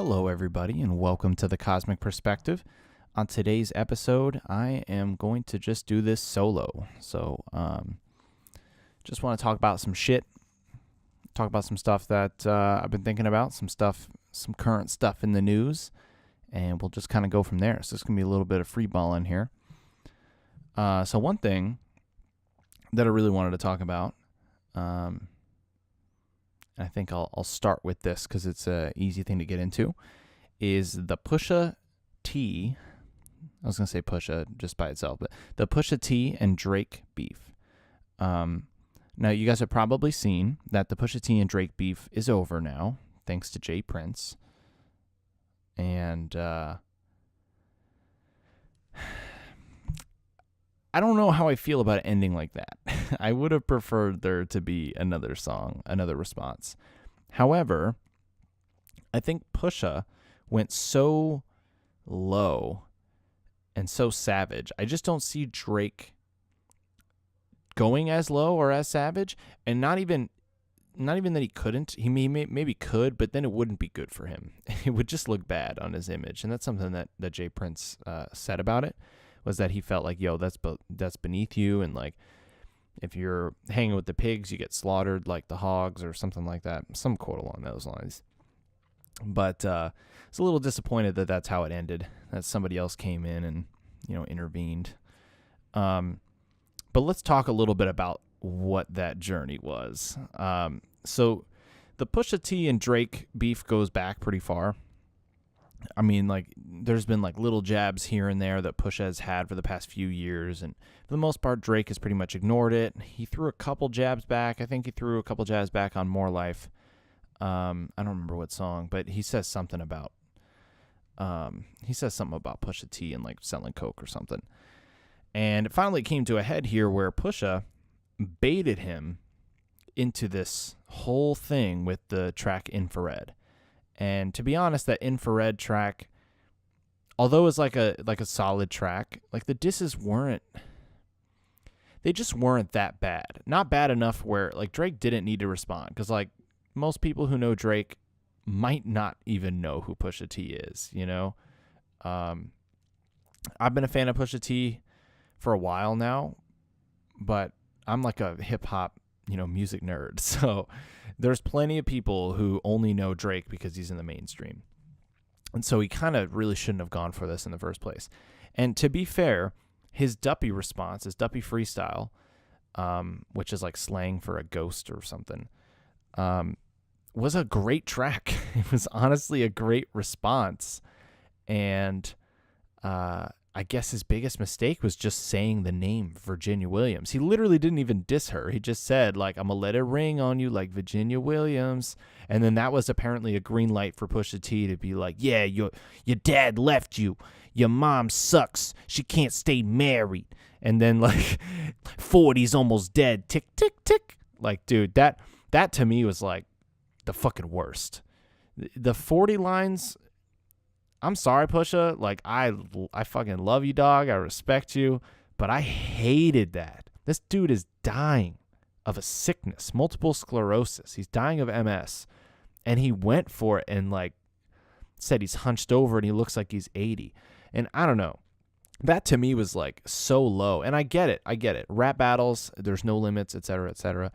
Hello, everybody, and welcome to the Cosmic Perspective. On today's episode, I am going to just do this solo. So, just want to talk about some shit, talk about some stuff that I've been thinking about, some current stuff in the news, and we'll just kind of go from there. So, it's going to be a little bit of free ball in here. So, one thing that I really wanted to talk about, I think I'll start with this because it's an easy thing to get into, is the Pusha T. I was going to say Pusha just by itself, but the Pusha T and Drake beef. Now, you guys have probably seen that the Pusha T and Drake beef is over now, thanks to Jay Prince. And I don't know how I feel about it ending like that. I would have preferred there to be another song, another response. However, I think Pusha went so low and so savage. I just don't see Drake going as low or as savage, and not even that he couldn't. He maybe could, but then it wouldn't be good for him. It would just look bad on his image, and that's something that Jay Prince said about it. Was that he felt like, yo, that's beneath you, and like if you're hanging with the pigs, you get slaughtered like the hogs or something like that. Some quote along those lines. But I was a little disappointed that that's how it ended, that somebody else came in and, intervened. But let's talk a little bit about what that journey was. So the Pusha T and Drake beef goes back pretty far. I mean, like, there's been, like, little jabs here and there that Pusha has had for the past few years, and for the most part, Drake has pretty much ignored it. He threw a couple jabs back. I think he threw a couple jabs back on More Life. I don't remember what song, but he says something about Pusha T and, like, selling coke or something. And it finally came to a head here where Pusha baited him into this whole thing with the track Infrared. And to be honest, that Infrared track, although it's like a solid track, like the disses weren't that bad. Not bad enough where like Drake didn't need to respond, because like most people who know Drake might not even know who Pusha T is, I've been a fan of Pusha T for a while now, but I'm like a hip hop music nerd. So there's plenty of people who only know Drake because he's in the mainstream. And so he kind of really shouldn't have gone for this in the first place. And to be fair, his Duppy response, his Duppy freestyle, which is like slang for a ghost or something, was a great track. It was honestly a great response. And I guess his biggest mistake was just saying the name Virginia Williams. He literally didn't even diss her. He just said, like, I'm going to let it ring on you like Virginia Williams. And then that was apparently a green light for Pusha T to be like, yeah, your dad left you. Your mom sucks. She can't stay married. And then, like, 40's almost dead. Tick, tick, tick. Like, dude, that to me was, like, the fucking worst. The 40 lines... I'm sorry, Pusha. Like, I fucking love you, dog. I respect you. But I hated that. This dude is dying of a sickness, multiple sclerosis. He's dying of MS. And he went for it and, like, said he's hunched over and he looks like he's 80. And I don't know. That to me was, like, so low. And I get it. Rap battles, there's no limits, et cetera, et cetera.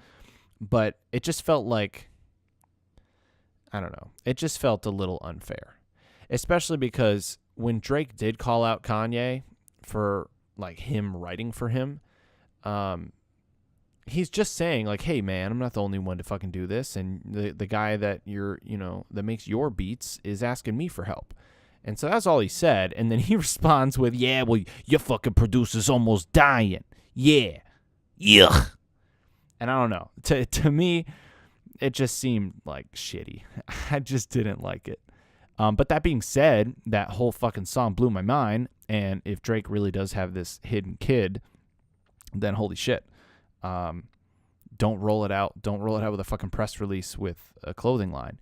But it just felt like, I don't know. It just felt a little unfair. Especially because when Drake did call out Kanye for, like, him writing for him, he's just saying, like, hey, man, I'm not the only one to fucking do this. And the guy that that makes your beats is asking me for help. And so that's all he said. And then he responds with, yeah, well, your fucking producer's almost dying. Yeah. Yuck. And I don't know. To me, it just seemed, like, shitty. I just didn't like it. But that being said, that whole fucking song blew my mind. And if Drake really does have this hidden kid, then holy shit. Don't roll it out. Don't roll it out with a fucking press release with a clothing line.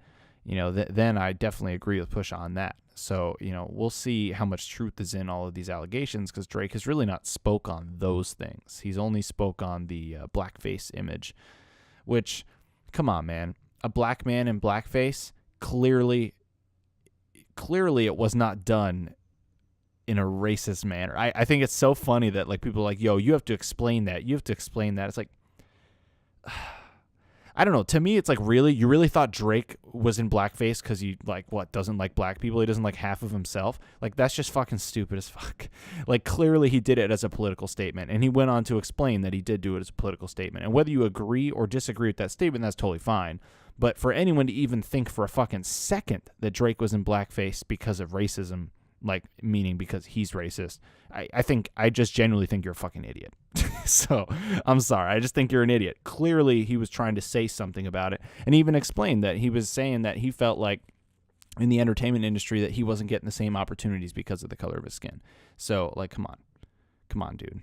Then I definitely agree with Pusha on that. So, we'll see how much truth is in all of these allegations, because Drake has really not spoke on those things. He's only spoke on the blackface image, which, come on, man. A black man in blackface clearly clearly it was not done in a racist manner. I think it's so funny that like people are like, yo, you have to explain that. You have to explain that. It's like, I don't know. To me, it's like, really? You really thought Drake was in blackface because he, like, what, doesn't like black people? He doesn't like half of himself? Like, that's just fucking stupid as fuck. Like, clearly he did it as a political statement. And he went on to explain that he did do it as a political statement. And whether you agree or disagree with that statement, that's totally fine. But for anyone to even think for a fucking second that Drake was in blackface because of racism, like, meaning because he's racist, I just genuinely think you're a fucking idiot. So, I'm sorry. I just think you're an idiot. Clearly, he was trying to say something about it, and even explained that he was saying that he felt like in the entertainment industry that he wasn't getting the same opportunities because of the color of his skin. So, like, come on, dude.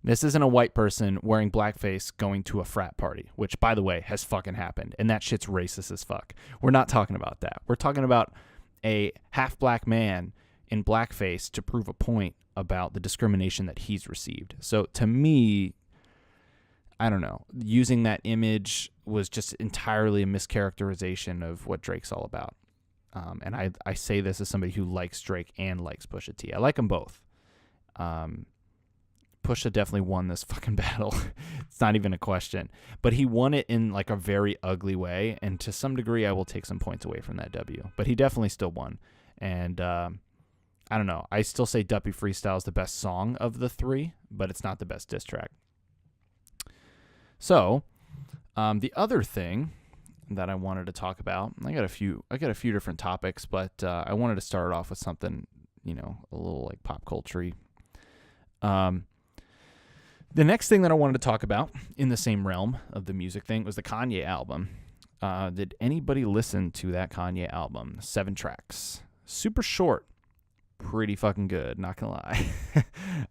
This isn't a white person wearing blackface going to a frat party, which, by the way, has fucking happened, and that shit's racist as fuck. We're not talking about that. We're talking about a half-black man in blackface to prove a point about the discrimination that he's received. So to me, I don't know, using that image was just entirely a mischaracterization of what Drake's all about. And I say this as somebody who likes Drake and likes Pusha T. I like them both. Pusha definitely won this fucking battle. It's not even a question. But he won it in like a very ugly way. And to some degree, I will take some points away from that W. But he definitely still won. And I don't know. I still say Duppy Freestyle is the best song of the three, but it's not the best diss track. So the other thing that I wanted to talk about, I got a few different topics, but I wanted to start off with something, a little like pop culture-y. The next thing that I wanted to talk about in the same realm of the music thing was the Kanye album. Did anybody listen to that Kanye album? 7 tracks. Super short. Pretty fucking good, not gonna lie.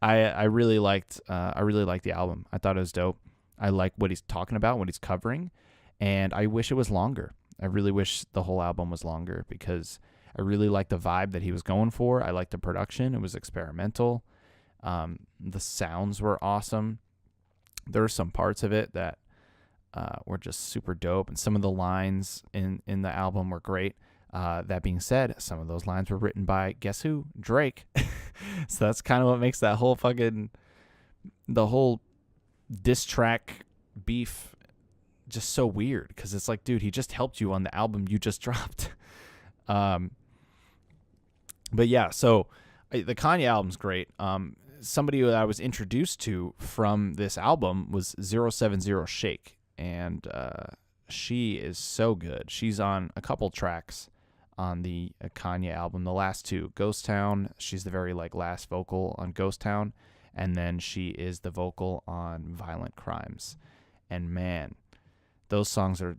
I really liked the album. I thought it was dope. I like what he's talking about, what he's covering, and I wish it was longer. I really wish the whole album was longer because I really liked the vibe that he was going for. I liked the production. It was experimental. The sounds were awesome. There were some parts of it that were just super dope, and some of the lines in the album were great. That being said, some of those lines were written by, guess who? Drake. So that's kind of what makes that whole the whole diss track beef just so weird, because it's like, dude, he just helped you on the album you just dropped. But yeah, so the Kanye album's great. Somebody that I was introduced to from this album was 070 Shake, and she is so good. She's on a couple tracks on the Kanye album, the last 2, Ghost Town. She's the very last vocal on Ghost Town, and then she is the vocal on Violent Crimes. And man, those songs are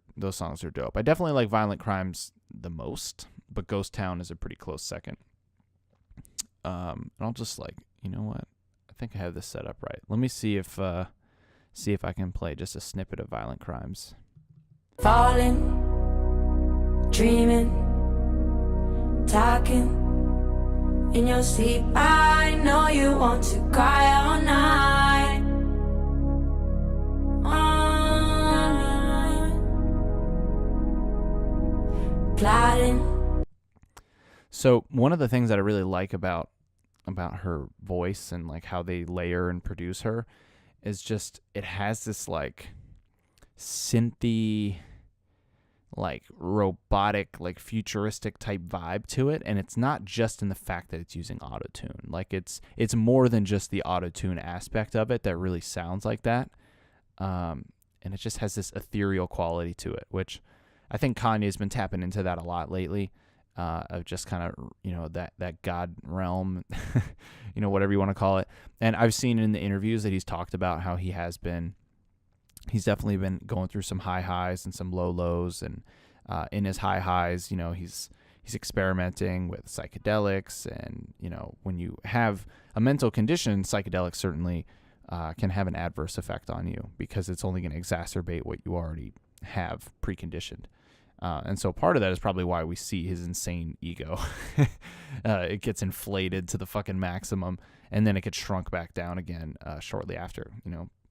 dope. I definitely like Violent Crimes the most, but Ghost Town is a pretty close second. And I'll just you know what? I think I have this set up right. Let me see if I can play just a snippet of Violent Crimes. Falling, dreaming, talking in your sleep. I know you want to cry all night. Plotting. So one of the things that I really like about her voice and how they layer and produce her is just it has this synthy, robotic, futuristic type vibe to it, and it's not just in the fact that it's using autotune. It's more than just the autotune aspect of it that really sounds like that, and it just has this ethereal quality to it, which I think Kanye's been tapping into that a lot lately, of just kind of that God realm, whatever you want to call it. And I've seen in the interviews that he's talked about how he's definitely been going through some high highs and some low lows, and in his high highs, he's experimenting with psychedelics, and when you have a mental condition, psychedelics certainly can have an adverse effect on you because it's only going to exacerbate what you already have preconditioned. And so part of that is probably why we see his insane ego. It gets inflated to the fucking maximum, and then it gets shrunk back down again shortly after.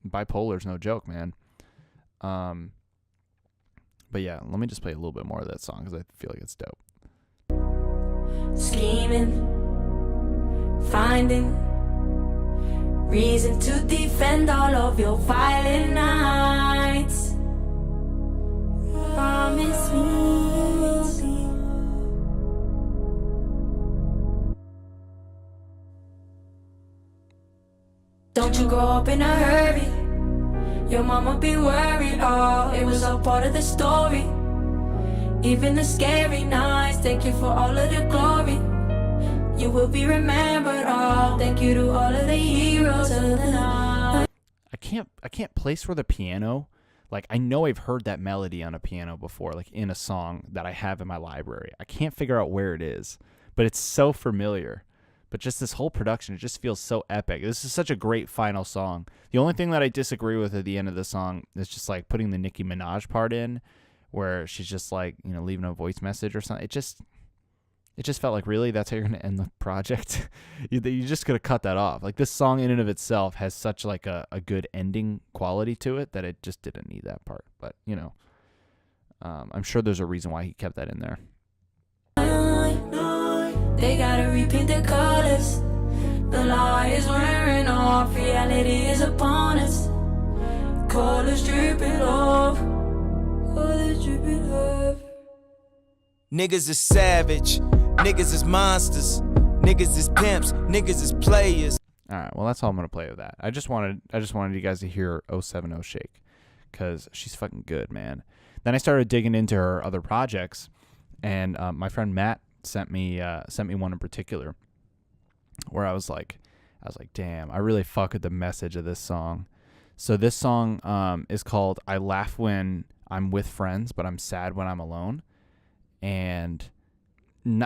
Bipolar's no joke, man. But yeah, let me just play a little bit more of that song because I feel like it's dope. scheming, finding reason to defend all of your violent nights. Promise me we'll be. Don't you grow up in a hurry. Your mama be worried, oh, it was all part of the story. Even the scary nights, thank you for all of the glory. You will be remembered, oh, thank you to all of the heroes of the night. I can't place where the piano, like, I know I've heard that melody on a piano before, like in a song that I have in my library. I can't figure out where it is, but it's so familiar. But just this whole production, it just feels so epic. This is such a great final song. The only thing that I disagree with at the end of the song is just like putting the Nicki Minaj part in, where she's just like, you know, leaving a voice message or something. It just felt like, really, that's how you're going to end the project? you just could have cut that off. Like, this song in and of itself has such like a good ending quality to it that it just didn't need that part. But, you know, I'm sure there's a reason why he kept that in there. They gotta repaint the colors. The lie is wearing off. Reality is upon us. Colors dripping off. Colors dripping off. Niggas is savage. Niggas is monsters. Niggas is pimps. Niggas is players. All right, well, that's all I'm gonna play with that. I just wanted you guys to hear 070 Shake, because she's fucking good, man. Then I started digging into her other projects, and my friend Matt sent me one in particular where I was like, damn, I really fuck with the message of this song. So this song is called I Laugh When I'm With Friends, But I'm Sad When I'm Alone. And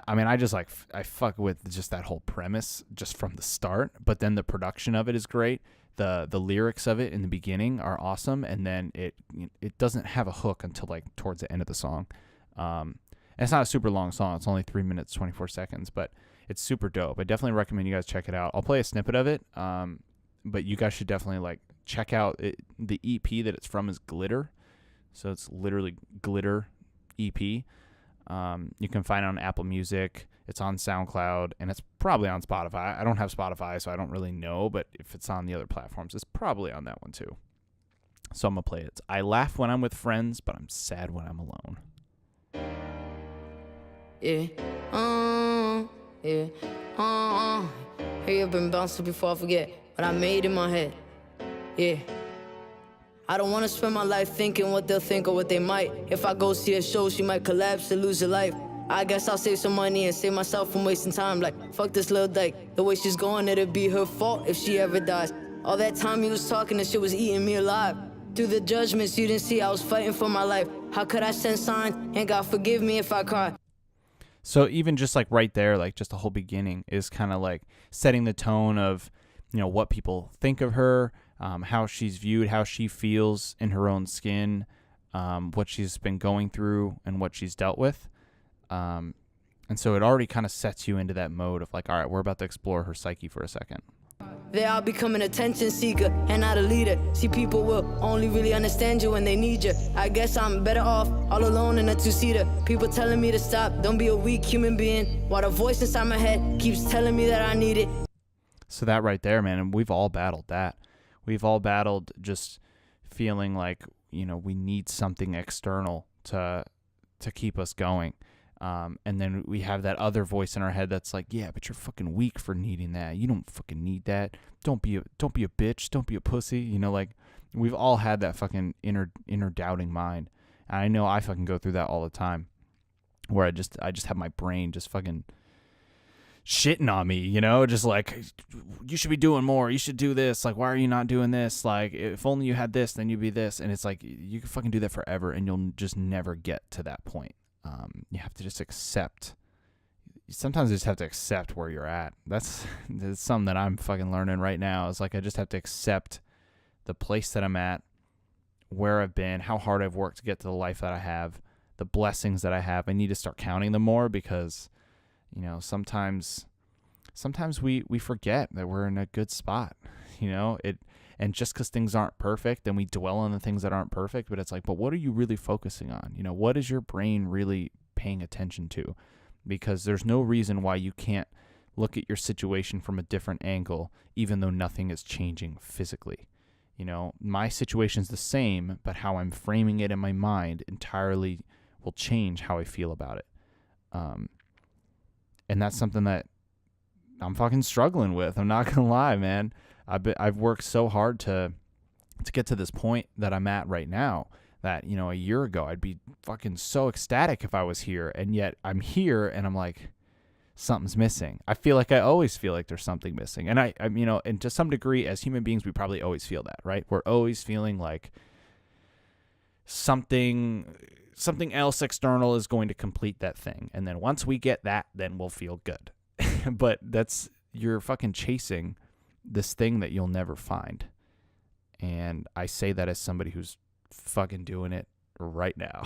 I fuck with just that whole premise just from the start, but then the production of it is great. The lyrics of it in the beginning are awesome, and then it doesn't have a hook until like towards the end of the song. And it's not a super long song. It's only 3 minutes, 24 seconds, but it's super dope. I definitely recommend you guys check it out. I'll play a snippet of it, but you guys should definitely like check out it. The EP that it's from is Glitter. So it's literally Glitter EP. You can find it on Apple Music. It's on SoundCloud, and it's probably on Spotify. I don't have Spotify, so I don't really know, but if it's on the other platforms, it's probably on that one too. So I'm going to play it. It's I laugh when I'm with friends, but I'm sad when I'm alone. Yeah, Hey, I've been bouncing before I forget what I made in my head. Yeah. I don't wanna spend my life thinking what they'll think or what they might. If I go see a show, she might collapse and lose her life. I guess I'll save some money and save myself from wasting time. Like, fuck this little dyke. The way she's going, it'll be her fault if she ever dies. All that time you was talking, this shit was eating me alive. Through the judgments you didn't see, I was fighting for my life. How could I send signs? And God forgive me if I cry. So even just like right there, like just the whole beginning is kind of like setting the tone of, you know, what people think of her, how she's viewed, how she feels in her own skin, what she's been going through and what she's dealt with. And so it already kind of sets you into that mode of like, all right, we're about to explore her psyche for a second. They are becoming attention seeker and not a leader. See, people will only really understand you when they need you. I guess I'm better off all alone in a two-seater. People telling me to stop, don't be a weak human being, while the voice inside my head keeps telling me that I need it. So that right there, man, and we've all battled that. We've all battled just feeling like, you know, we need something external to keep us going. And then we have that other voice in our head that's like, yeah, but you're fucking weak for needing that. You don't fucking need that. Don't be a bitch. Don't be a pussy. You know, like we've all had that fucking inner doubting mind. And I know I fucking go through that all the time, where I just have my brain just fucking shitting on me, you know, just like, you should be doing more. You should do this. Like, why are you not doing this? Like, if only you had this, then you'd be this. And it's like, you can fucking do that forever and you'll just never get to that point. You have to just accept. Sometimes you just have to accept where you're at. That's something that I'm fucking learning right now. It's like I just have to accept the place that I'm at, where I've been, how hard I've worked to get to the life that I have, the blessings that I have. I need to start counting them more because, you know, sometimes we forget that we're in a good spot, you know, and just because things aren't perfect, then we dwell on the things that aren't perfect, but it's like, but what are you really focusing on? You know, what is your brain really paying attention to? because there's no reason why you can't look at your situation from a different angle, even though nothing is changing physically. You know, my situation's the same, but how I'm framing it in my mind entirely will change how I feel about it. And that's something that I'm fucking struggling with. I'm not gonna lie, man. I've worked so hard to get to this point that I'm at right now, that, you know, a year ago I'd be fucking so ecstatic if I was here, and yet I'm here and I'm like, something's missing. I always feel like there's something missing. And I'm, you know, and to some degree as human beings, we probably always feel that, right? We're always feeling like something else external is going to complete that thing. And then once we get that, then we'll feel good. But you're fucking chasing this thing that you'll never find. And I say that as somebody who's fucking doing it right now.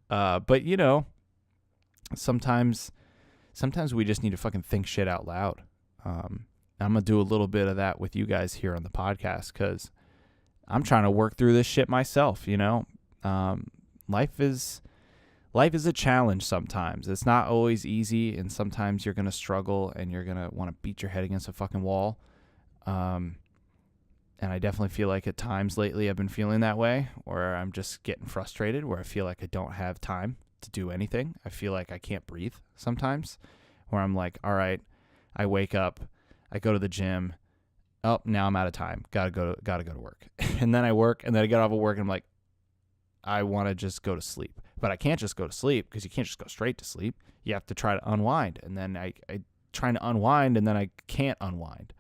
But you know, sometimes we just need to fucking think shit out loud. I'm going to do a little bit of that with you guys here on the podcast, because I'm trying to work through this shit myself, you know? Life is a challenge sometimes. It's not always easy, and sometimes you're going to struggle and you're going to want to beat your head against a fucking wall. And I definitely feel like at times lately I've been feeling that way, where I'm just getting frustrated, where I feel like I don't have time to do anything. I feel like I can't breathe sometimes, where I'm like, all right, I wake up, I go to the gym. Oh, now I'm out of time. Gotta go to work. And then I work, and then I get off of work and I'm like, I want to just go to sleep. But I can't just go to sleep, because you can't just go straight to sleep. You have to try to unwind. And then I trying to unwind, and then I can't unwind.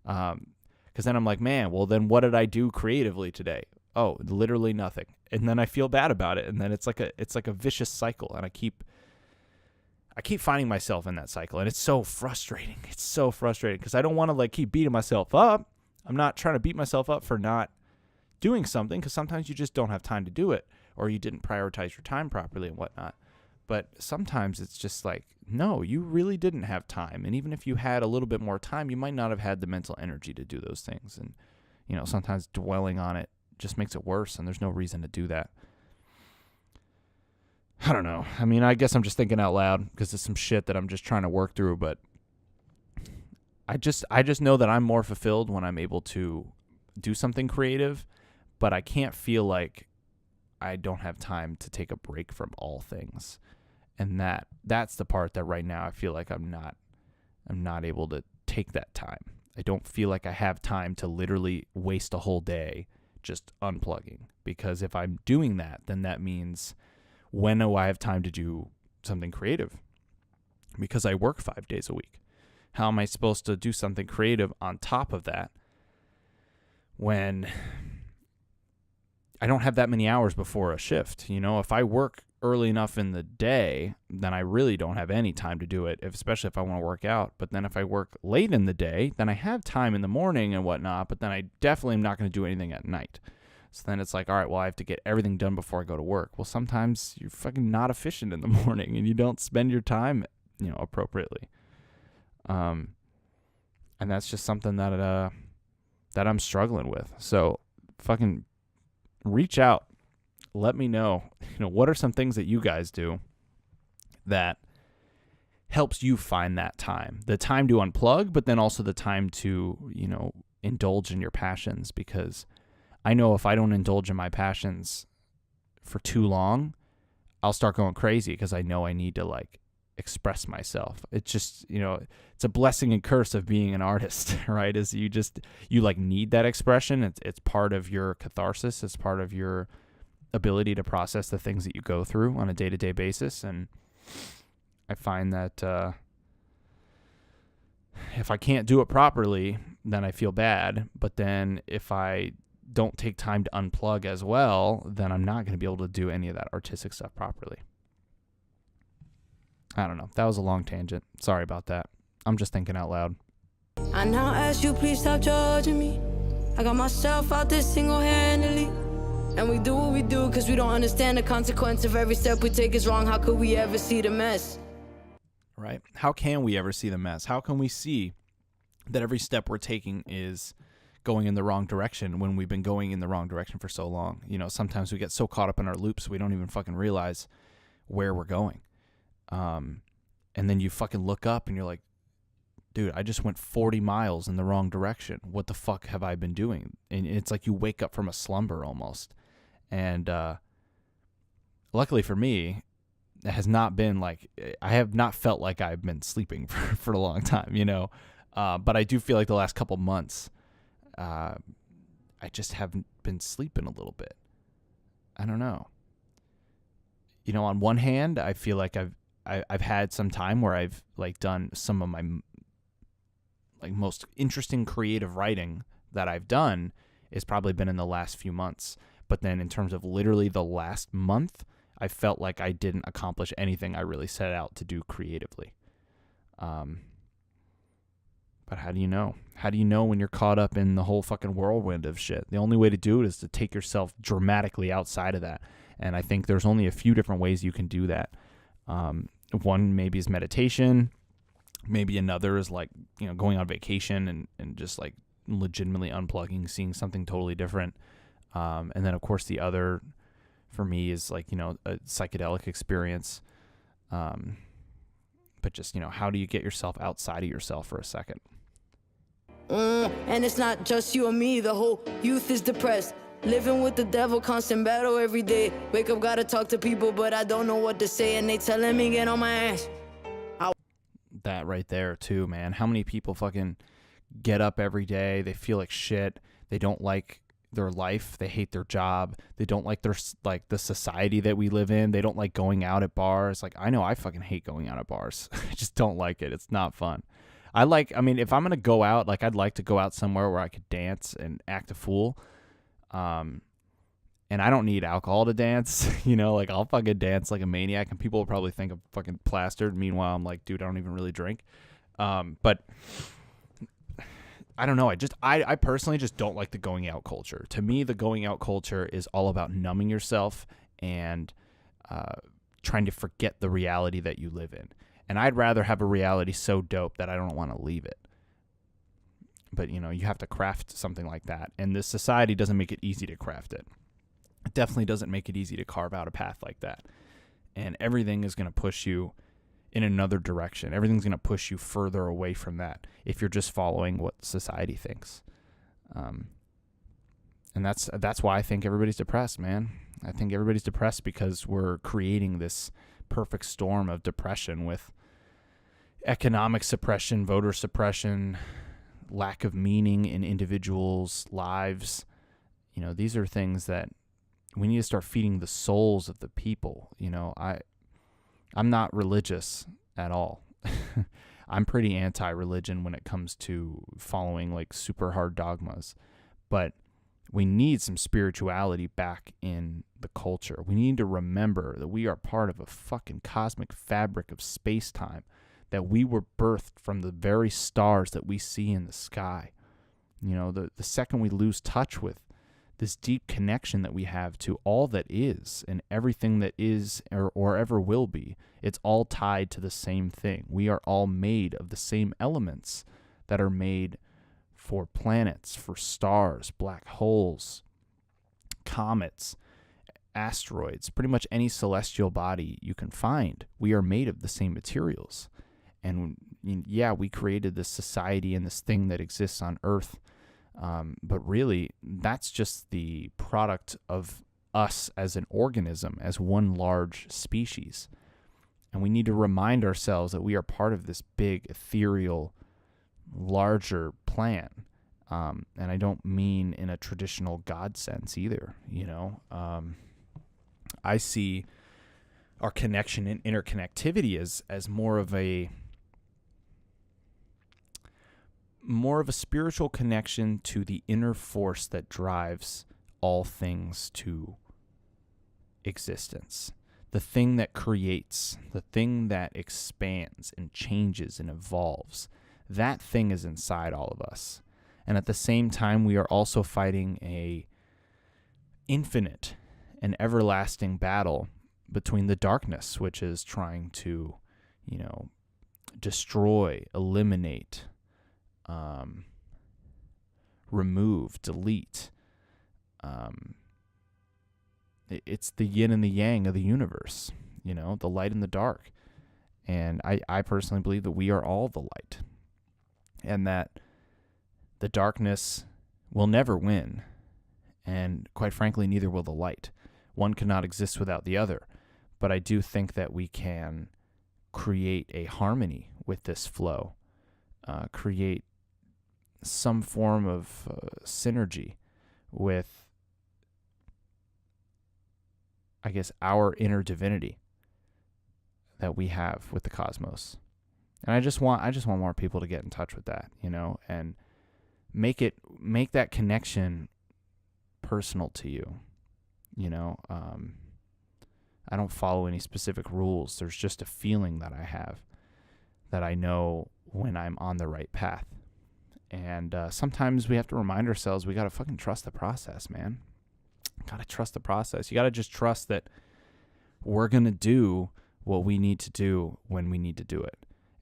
Because then I'm like, man, well, then what did I do creatively today? Oh, literally nothing. And then I feel bad about it. And then it's like a vicious cycle. And I keep finding myself in that cycle. And it's so frustrating. It's so frustrating, because I don't want to like keep beating myself up. I'm not trying to beat myself up for not doing something, because sometimes you just don't have time to do it, or you didn't prioritize your time properly and whatnot. But sometimes it's just like, no, you really didn't have time. And even if you had a little bit more time, you might not have had the mental energy to do those things. And, you know, sometimes dwelling on it just makes it worse, and there's no reason to do that. I don't know. I mean, I guess I'm just thinking out loud, because it's some shit that I'm just trying to work through. But I just know that I'm more fulfilled when I'm able to do something creative, but I can't feel like I don't have time to take a break from all things. And that's the part that right now I feel like I'm not able to take that time. I don't feel like I have time to literally waste a whole day just unplugging, because if I'm doing that, then that means, when do I have time to do something creative? Because I work 5 days a week. How am I supposed to do something creative on top of that when I don't have that many hours before a shift? You know, if I work early enough in the day, then I really don't have any time to do it, especially if I want to work out. But then if I work late in the day, then I have time in the morning and whatnot, but then I definitely am not going to do anything at night. So then it's like, all right, well, I have to get everything done before I go to work. Well, sometimes you're fucking not efficient in the morning, and you don't spend your time, you know, appropriately. And that's just something that I'm struggling with. So fucking reach out. Let me know, you know, what are some things that you guys do that helps you find that time, the time to unplug, but then also the time to, you know, indulge in your passions. Because I know if I don't indulge in my passions for too long, I'll start going crazy, because I know I need to like express myself. It's just, you know, it's a blessing and curse of being an artist, right? Is you like need that expression. It's part of your catharsis. It's part of your ability to process the things that you go through on a day-to-day basis. And I find that if I can't do it properly, then I feel bad. But then if I don't take time to unplug as well, then I'm not going to be able to do any of that artistic stuff properly. I don't know. That was a long tangent. Sorry about that. I'm just thinking out loud. I now ask you, please stop judging me. I got myself out there single-handedly. And we do what we do because we don't understand the consequence of every step we take is wrong. How could we ever see the mess? Right? How can we ever see the mess? How can we see that every step we're taking is going in the wrong direction when we've been going in the wrong direction for so long? You know, sometimes we get so caught up in our loops we don't even fucking realize where we're going. And then you fucking look up and you're like, dude, I just went 40 miles in the wrong direction. What the fuck have I been doing? And it's like you wake up from a slumber almost. And luckily for me, it has not been like, I have not felt like I've been sleeping for a long time, you know. But I do feel like the last couple months, I just haven't been sleeping a little bit. I don't know. You know, on one hand, I feel like I've had some time where I've like done some of my like most interesting creative writing that I've done is probably been in the last few months. But then in terms of literally the last month, I felt like I didn't accomplish anything I really set out to do creatively. But how do you know? How do you know when you're caught up in the whole fucking whirlwind of shit? The only way to do it is to take yourself dramatically outside of that. And I think there's only a few different ways you can do that. One maybe is meditation. Maybe another is like, you know, going on vacation and just like legitimately unplugging, seeing something totally different. And then of course the other for me is like, you know, a psychedelic experience. But just, you know, how do you get yourself outside of yourself for a second? And it's not just you and me, the whole youth is depressed. Living with the devil, constant battle every day. Wake up, gotta talk to people, but I don't know what to say, and they telling me get on my ass. That right there too, man. How many people fucking get up every day, they feel like shit, they don't like their life, they hate their job, they don't like their like the society that we live in, they don't like going out at bars. Like I know I fucking hate going out at bars. I just don't like it. It's not fun. I mean, if I'm gonna go out, like I'd like to go out somewhere where I could dance and act a fool. And I don't need alcohol to dance, you know, like I'll fucking dance like a maniac and people will probably think I'm fucking plastered. Meanwhile, I'm like, dude, I don't even really drink. But I don't know. I personally just don't like the going out culture. To me, the going out culture is all about numbing yourself and, trying to forget the reality that you live in. And I'd rather have a reality so dope that I don't want to leave it. But, you know, you have to craft something like that. And this society doesn't make it easy to craft it. It definitely doesn't make it easy to carve out a path like that. And everything is going to push you in another direction. Everything's going to push you further away from that if you're just following what society thinks. And that's why I think everybody's depressed, man. I think everybody's depressed because we're creating this perfect storm of depression with economic suppression, voter suppression, lack of meaning in individuals' lives. You know, these are things that we need to start feeding the souls of the people. You know, I'm not religious at all. I'm pretty anti-religion when it comes to following like super hard dogmas. But we need some spirituality back in the culture. We need to remember that we are part of a fucking cosmic fabric of space-time, that we were birthed from the very stars that we see in the sky. You know, the second we lose touch with this deep connection that we have to all that is and everything that is or ever will be, it's all tied to the same thing. We are all made of the same elements that are made for planets, for stars, black holes, comets, asteroids, pretty much any celestial body you can find. We are made of the same materials. And yeah, we created this society and this thing that exists on Earth. But really, that's just the product of us as an organism, as one large species. And we need to remind ourselves that we are part of this big, ethereal, larger plan. And I don't mean in a traditional God sense either, you know. I see our connection and interconnectivity as more of a spiritual connection to the inner force that drives all things to existence. The thing that creates, the thing that expands and changes and evolves. That thing is inside all of us. And at the same time, we are also fighting a infinite and everlasting battle between the darkness, which is trying to, you know, destroy, eliminate, remove, delete. It's the yin and the yang of the universe, you know, the light and the dark. And I personally believe that we are all the light, and that the darkness will never win. And quite frankly, neither will the light. One cannot exist without the other. But I do think that we can create a harmony with this flow, create some form of synergy with, I guess, our inner divinity that we have with the cosmos. And I just want more people to get in touch with that, and make that connection personal to you. I don't follow any specific rules. There's just a feeling that I have, that I know when I'm on the right path. And sometimes we have to remind ourselves we got to fucking trust the process, man. Got to trust the process. You got to just trust that we're going to do what we need to do when we need to do it.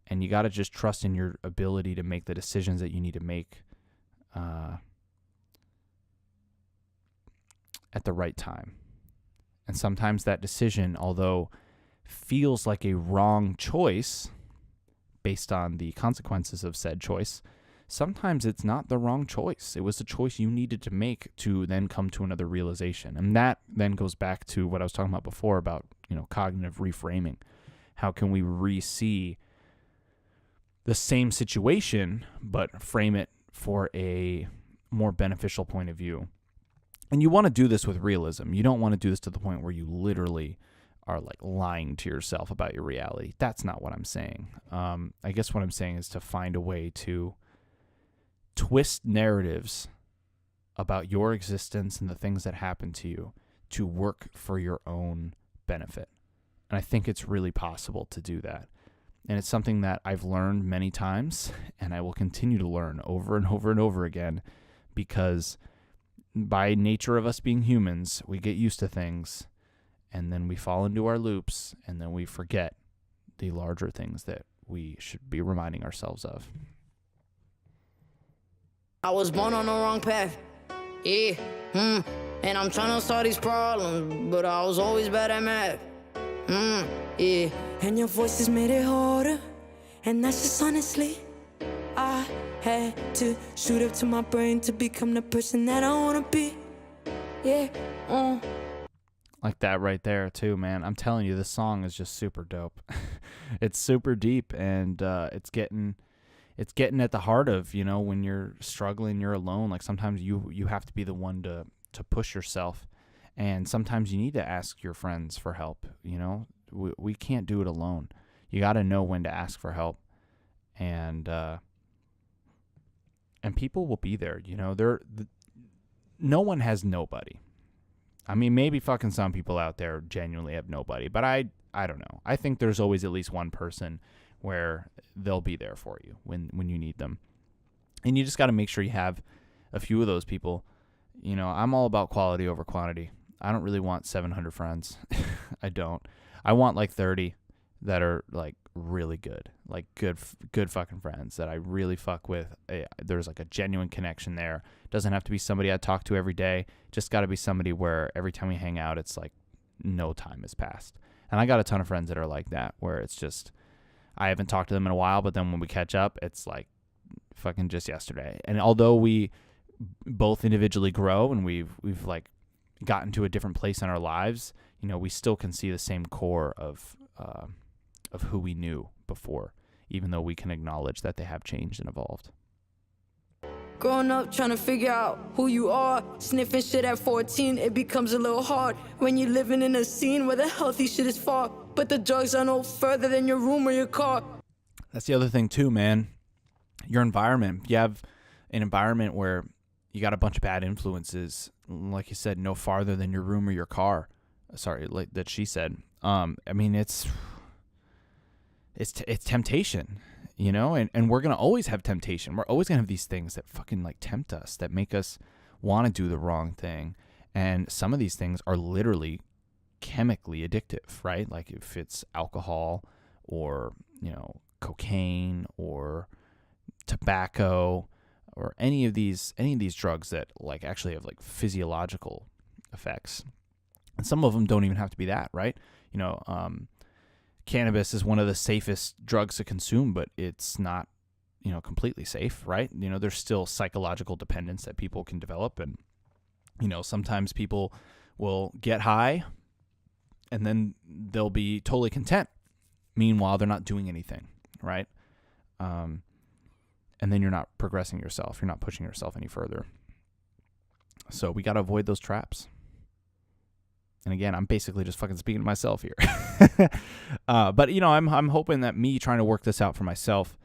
And you got to just trust in your ability to make the decisions that you need to make at the right time. And sometimes that decision, although feels like a wrong choice based on the consequences of said choice, sometimes it's not the wrong choice. It was the choice you needed to make to then come to another realization. And that then goes back to what I was talking about before about, cognitive reframing. How can we re-see the same situation, but frame it for a more beneficial point of view? And you want to do this with realism. You don't want to do this to the point where you literally are like lying to yourself about your reality. That's not what I'm saying. I guess what I'm saying is to find a way to twist narratives about your existence and the things that happen to you to work for your own benefit. And I think it's really possible to do that. And it's something that I've learned many times, and I will continue to learn over and over and over again, because by nature of us being humans, we get used to things, and then we fall into our loops, and then we forget the larger things that we should be reminding ourselves of. I was born on the wrong path. Yeah, and I'm trying to solve these problems, but I was always bad at math. Yeah, And your voices made it harder. And that's just honestly, I had to shoot up to my brain to become the person that I wanna be. Yeah, Like that right there too, man. I'm telling you, this song is just super dope. It's super deep, and it's getting at the heart of, when you're struggling, you're alone. Like sometimes you have to be the one to push yourself, and sometimes you need to ask your friends for help. We can't do it alone. You got to know when to ask for help, and people will be there. No one has nobody. I mean, maybe fucking some people out there genuinely have nobody, but I don't know. I think there's always at least one person where they'll be there for you when you need them. And you just got to make sure you have a few of those people. I'm all about quality over quantity. I don't really want 700 friends. I don't. I want like 30 that are like really good, like good fucking friends that I really fuck with. There's like a genuine connection there. Doesn't have to be somebody I talk to every day. Just got to be somebody where every time we hang out, it's like no time has passed. And I got a ton of friends that are like that, where it's just, I haven't talked to them in a while, but then when we catch up, it's like fucking just yesterday. And although we both individually grow and we've like gotten to a different place in our lives, we still can see the same core of who we knew before, even though we can acknowledge that they have changed and evolved. growing up trying to figure out who you are, sniffing shit at 14, it becomes a little hard when you're living in a scene where the healthy shit is far, but the drugs are no further than your room or your car. That's the other thing too, man. Your environment. You have an environment where you got a bunch of bad influences, like you said, no farther than your room or your car. Sorry, like that she said. I mean, it's temptation, you know, and we're going to always have temptation. We're always going to have these things that fucking like tempt us, that make us want to do the wrong thing. And some of these things are literally chemically addictive, right? Like if it's alcohol or, you know, cocaine or tobacco or any of these drugs that like actually have like physiological effects. And some of them don't even have to be that, right? You know, cannabis is one of the safest drugs to consume, but it's not, completely safe, right? There's still psychological dependence that people can develop. And, sometimes people will get high and then they'll be totally content. Meanwhile, they're not doing anything, right? And then you're not progressing yourself. You're not pushing yourself any further. So we got to avoid those traps. And again, I'm basically just fucking speaking to myself here. But, I'm hoping that me trying to work this out for myself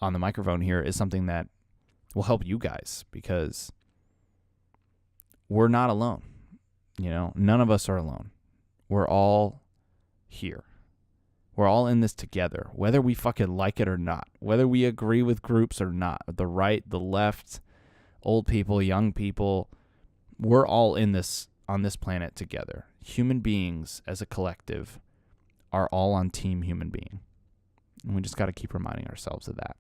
on the microphone here is something that will help you guys, because we're not alone. None of us are alone. We're all here. We're all in this together, whether we fucking like it or not, whether we agree with groups or not, the right, the left, old people, young people. We're all in this, on this planet together. Human beings as a collective are all on team human being. And we just got to keep reminding ourselves of that.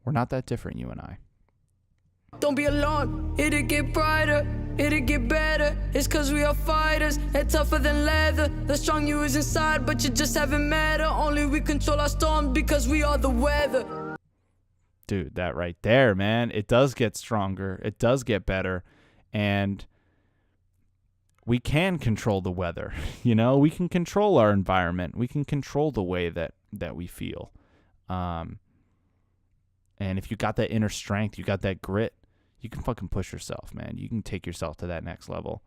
We're not that different, you and I. Don't be alarmed, it'll get brighter, it'll get better. It's cause we are fighters, and tougher than leather. The strong you is inside, but you just haven't met her. Only we control our storm because we are the weather. Dude, that right there, man. It does get stronger. It does get better. And we can control the weather. We can control our environment. We can control the way that we feel. And if you got that inner strength, you got that grit, you can fucking push yourself, man. You can take yourself to that next level.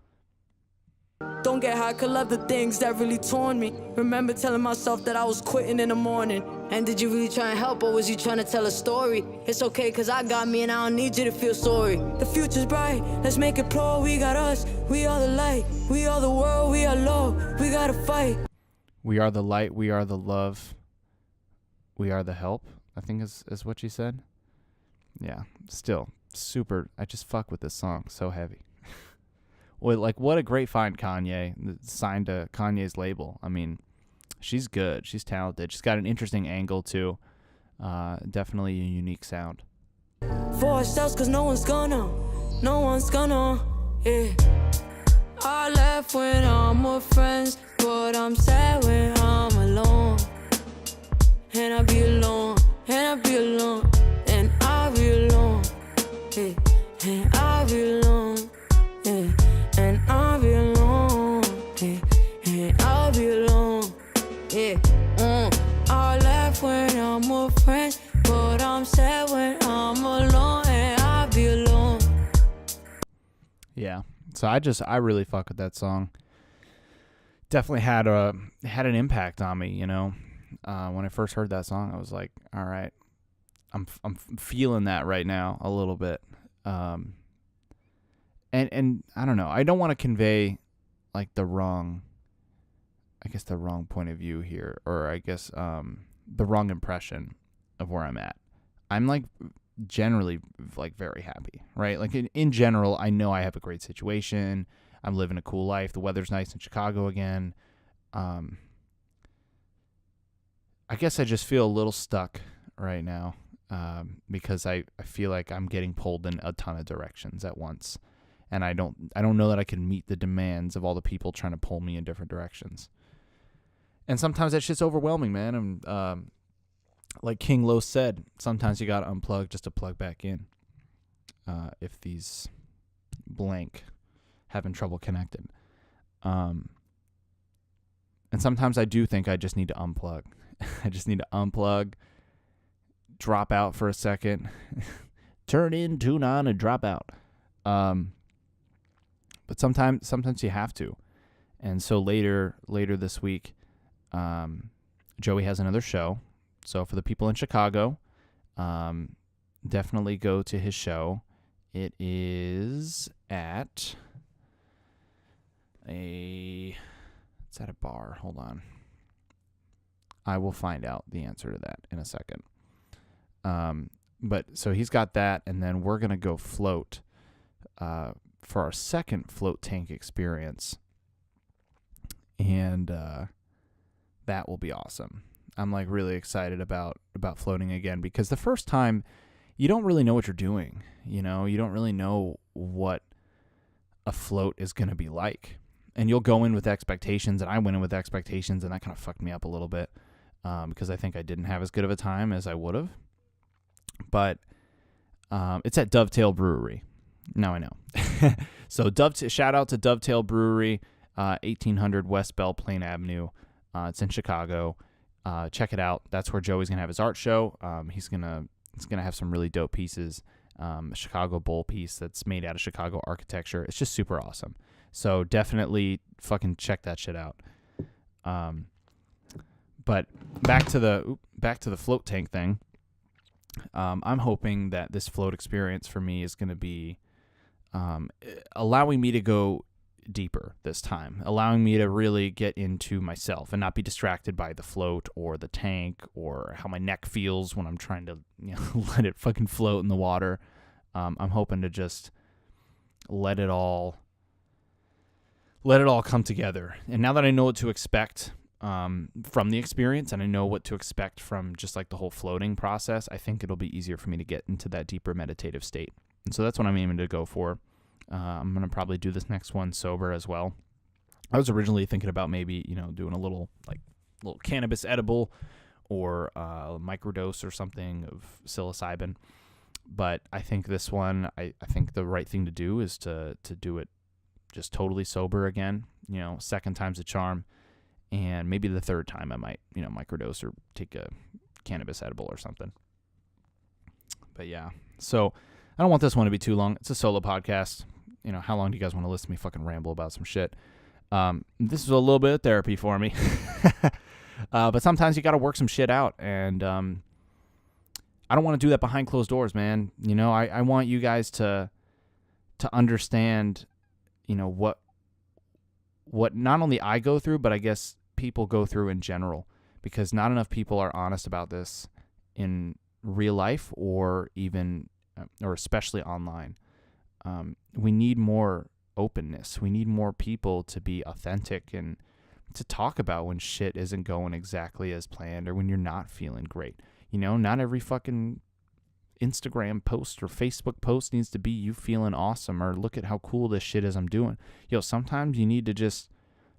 Don't get high, could love the things that really torn me. Remember telling myself that I was quitting in the morning. And did you really try and help, or was you trying to tell a story? It's okay, cause I got me and I don't need you to feel sorry. The future's bright, let's make it pro. We got us, we are the light. We are the world, we are love. We gotta fight. We are the light, we are the love. We are the help, I think is what she said. Yeah, still super. I just fuck with this song. So heavy. Well, what a great find, Kanye. Signed to Kanye's label. I mean, she's good. She's talented. She's got an interesting angle too. Definitely a unique sound. For ourselves, cause no one's gonna, yeah. I left when I'm with friends, but I'm sad when I'm alone. And I be alone, and I be alone, and I be alone, yeah. And I be alone, yeah. And I be alone, yeah. And I be alone, yeah. I laugh when I'm with friends, but I'm sad when I'm alone, and I be alone. Yeah. So I really fuck with that song. Definitely had an impact on me, when I first heard that song, I was like, all right, I'm feeling that right now a little bit. And I don't know. I don't want to convey the wrong point of view here, or I guess the wrong impression of where I'm at. I'm generally very happy, right? In general, I know I have a great situation. I'm living a cool life. The weather's nice in Chicago again. I guess I just feel a little stuck right now because I feel like I'm getting pulled in a ton of directions at once. And I don't know that I can meet the demands of all the people trying to pull me in different directions. And sometimes that shit's overwhelming, man. And like King Lo said, sometimes you got to unplug just to plug back in. If these blank having trouble connecting. And sometimes I do think I just need to unplug. I just need to unplug, drop out for a second, turn in, tune on, and drop out. But sometimes you have to. And so later this week, Joey has another show. So for the people in Chicago, definitely go to his show. It is at it's at a bar. Hold on. I will find out the answer to that in a second. But so he's got that, and then we're going to go float for our second float tank experience. And that will be awesome. I'm really excited about floating again, because the first time you don't really know what you're doing. You don't really know what a float is going to be like. And you'll go in with expectations, and I went in with expectations, and that kind of fucked me up a little bit. because I think I didn't have as good of a time as I would have. But it's at Dovetail Brewery. Now I know. So shout out to Dovetail Brewery, 1800 West Belle Plaine Avenue. It's in Chicago. Check it out. That's where Joey's gonna have his art show. He's gonna have some really dope pieces. A Chicago bowl piece that's made out of Chicago architecture. It's just super awesome. So definitely fucking check that shit out. But back to the float tank thing. I'm hoping that this float experience for me is going to be allowing me to go deeper this time, allowing me to really get into myself and not be distracted by the float or the tank or how my neck feels when I'm trying to let it fucking float in the water. I'm hoping to just let it all come together. And now that I know what to expect from the experience, and I know what to expect from just like the whole floating process, I think it'll be easier for me to get into that deeper meditative state. And so that's what I'm aiming to go for. I'm going to probably do this next one sober as well. I was originally thinking about maybe, doing a little cannabis edible or a microdose or something of psilocybin. But I think this one, I think the right thing to do is to do it just totally sober again. Second time's a charm. And maybe the third time I might, microdose or take a cannabis edible or something. But yeah, so I don't want this one to be too long. It's a solo podcast. How long do you guys want to listen to me fucking ramble about some shit? This is a little bit of therapy for me. But sometimes you got to work some shit out. And I don't want to do that behind closed doors, man. I want you guys to understand, what not only I go through, but I guess people go through in general, because not enough people are honest about this in real life or even, or especially online. We need more openness. We need more people to be authentic and to talk about when shit isn't going exactly as planned or when you're not feeling great. Not every fucking Instagram post or Facebook post needs to be you feeling awesome or look at how cool this shit is I'm doing. Sometimes you need to just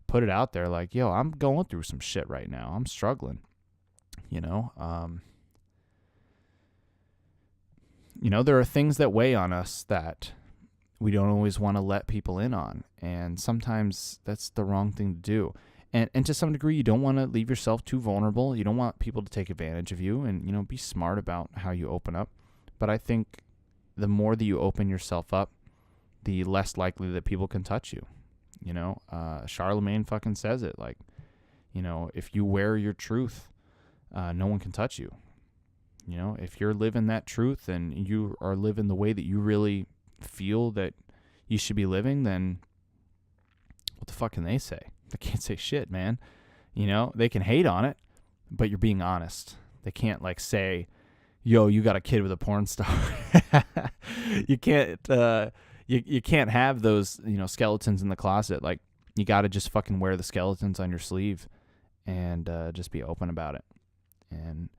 put it out there like, I'm going through some shit right now. I'm struggling. There are things that weigh on us that we don't always want to let people in on. And sometimes that's the wrong thing to do. And to some degree, you don't want to leave yourself too vulnerable. You don't want people to take advantage of you and, be smart about how you open up. But I think the more that you open yourself up, the less likely that people can touch you. Charlemagne fucking says it like, if you wear your truth, no one can touch you. If you're living that truth and you are living the way that you really feel that you should be living, then what the fuck can they say? They can't say shit, man. They can hate on it, but you're being honest. They can't say, yo, you got a kid with a porn star. You can't, you can't have those, skeletons in the closet. You got to just fucking wear the skeletons on your sleeve and just be open about it. And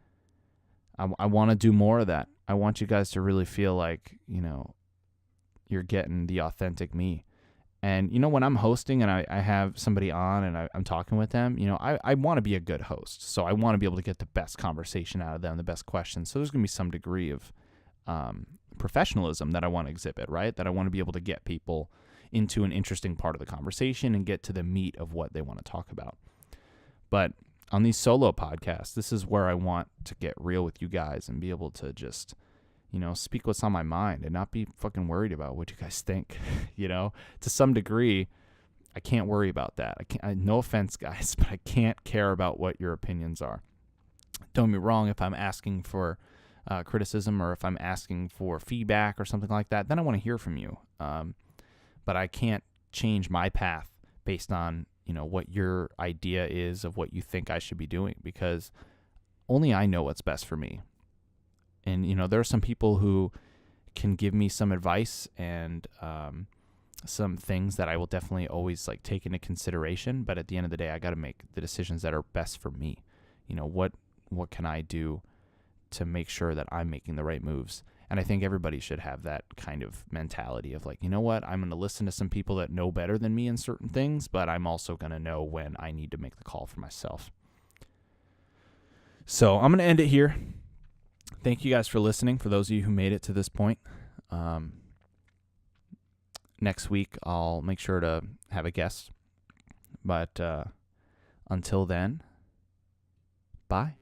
I want to do more of that. I want you guys to really feel like, you're getting the authentic me. And, when I'm hosting and I have somebody on and I'm talking with them, I want to be a good host. So I want to be able to get the best conversation out of them, the best questions. So there's going to be some degree of professionalism that I want to exhibit, right? That I want to be able to get people into an interesting part of the conversation and get to the meat of what they want to talk about. But on these solo podcasts, this is where I want to get real with you guys and be able to just, speak what's on my mind and not be fucking worried about what you guys think. To some degree, I can't worry about that. No offense, guys, but I can't care about what your opinions are. Don't get me wrong, if I'm asking for criticism or if I'm asking for feedback or something like that, then I want to hear from you. But I can't change my path based on, what your idea is of what you think I should be doing, because only I know what's best for me. And, there are some people who can give me some advice and some things that I will definitely always take into consideration. But at the end of the day, I got to make the decisions that are best for me. What can I do to make sure that I'm making the right moves? And I think everybody should have that kind of mentality of I'm going to listen to some people that know better than me in certain things, but I'm also going to know when I need to make the call for myself. So I'm going to end it here. Thank you guys for listening, for those of you who made it to this point. Next week, I'll make sure to have a guest. But until then, bye.